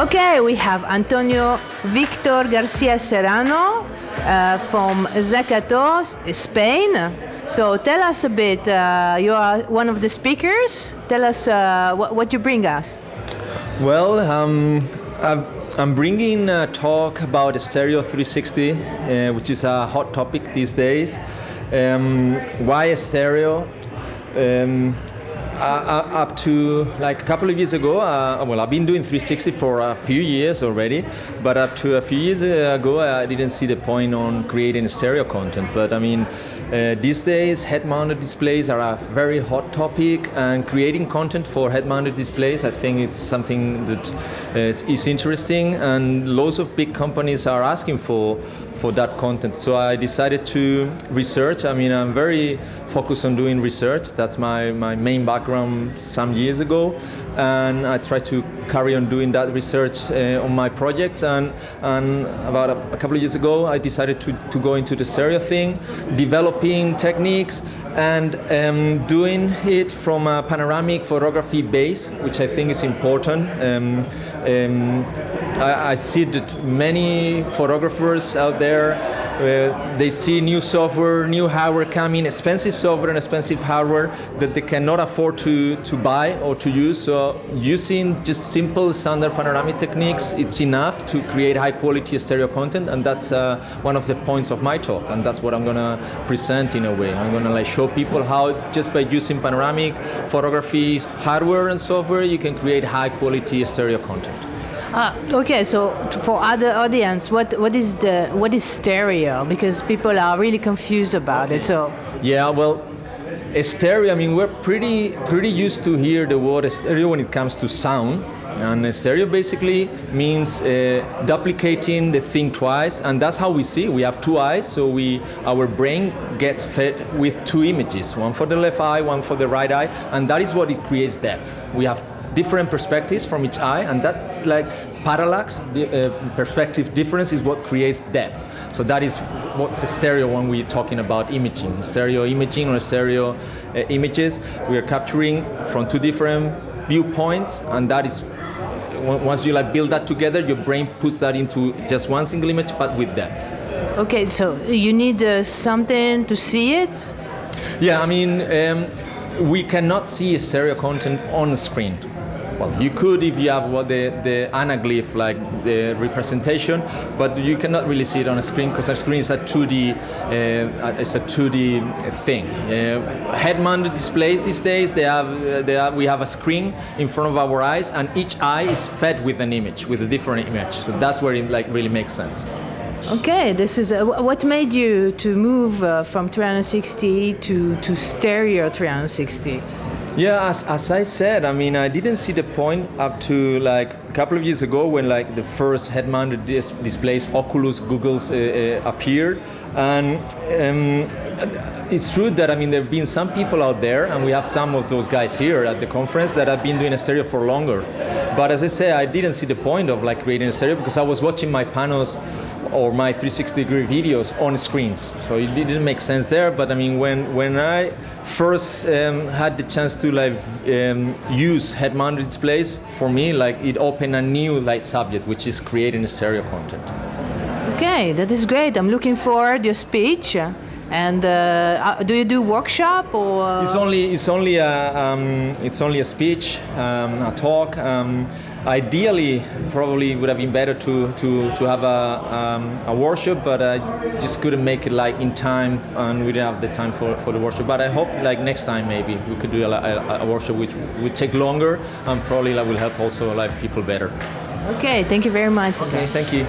Okay, we have Antonio Victor Garcia Serrano from Zakato, Spain. So tell us a bit, you are one of the speakers. Tell us what you bring us. Well, I'm bringing a talk about Stereo 360, which is a hot topic these days. Why a stereo? Up to like a couple of years ago, I've been doing 360 for a few years already, but up to a few years ago, I didn't see the point on creating stereo content. But I mean, these days, head-mounted displays are a very hot topic, and creating content for head-mounted displays, I think it's something that is interesting, and lots of big companies are asking for that content. So I decided to research. I mean, I'm very focused on doing research. That's my main background some years ago, and I try to carry on doing that research on my projects. And about a couple of years ago, I decided to go into the stereo thing, developing techniques and doing it from a panoramic photography base, which I think is important. I see that many photographers out there, they see new software, new hardware coming, expensive software and expensive hardware that they cannot afford to buy or to use. So using just simple standard panoramic techniques, it's enough to create high quality stereo content, and that's one of the points of my talk, and that's what I'm gonna present in a way. I'm gonna show people how just by using panoramic photography hardware and software, you can create high quality stereo content. Okay, so for other audience, what is stereo? Because people are really confused about it. So yeah, well, stereo. I mean, we're pretty used to hear the word stereo when it comes to sound. And stereo basically means duplicating the thing twice, and that's how we see. We have two eyes, so our brain gets fed with two images, one for the left eye, one for the right eye, and that is what it creates depth. We have different perspectives from each eye, and that parallax, perspective difference is what creates depth. So that is what's a stereo when we're talking about imaging. Stereo imaging or stereo images, we are capturing from two different viewpoints, and that is, once you build that together, your brain puts that into just one single image, but with depth. Okay, so you need something to see it? Yeah, I mean, we cannot see stereo content on screen. Well, you could if you have the anaglyph, like the representation, but you cannot really see it on a screen because a screen is a 2D, thing. Head-mounted displays these days, we have a screen in front of our eyes, and each eye is fed with an image, with a different image. So that's where it really makes sense. Okay, this is what made you to move from 360 to stereo 360? Yeah, as I said, I mean, I didn't see the point up to a couple of years ago when the first head-mounted displays, Oculus, Google's appeared, and it's true that there have been some people out there, and we have some of those guys here at the conference that have been doing a stereo for longer. But as I say, I didn't see the point of creating a stereo because I was watching my panos or my 360-degree videos on screens, so it didn't make sense there. But when I first had the chance to use head-mounted displays, for me, it opened a new subject, which is creating stereo content. Okay, that is great. I'm looking forward to your speech. And do you do workshop or? It's only a speech, a talk. Ideally, probably would have been better to have a workshop, but I just couldn't make it in time, and we didn't have the time for the workshop. But I hope next time maybe we could do a workshop which would take longer and probably will help also people better. Okay, thank you very much. Okay, thank you.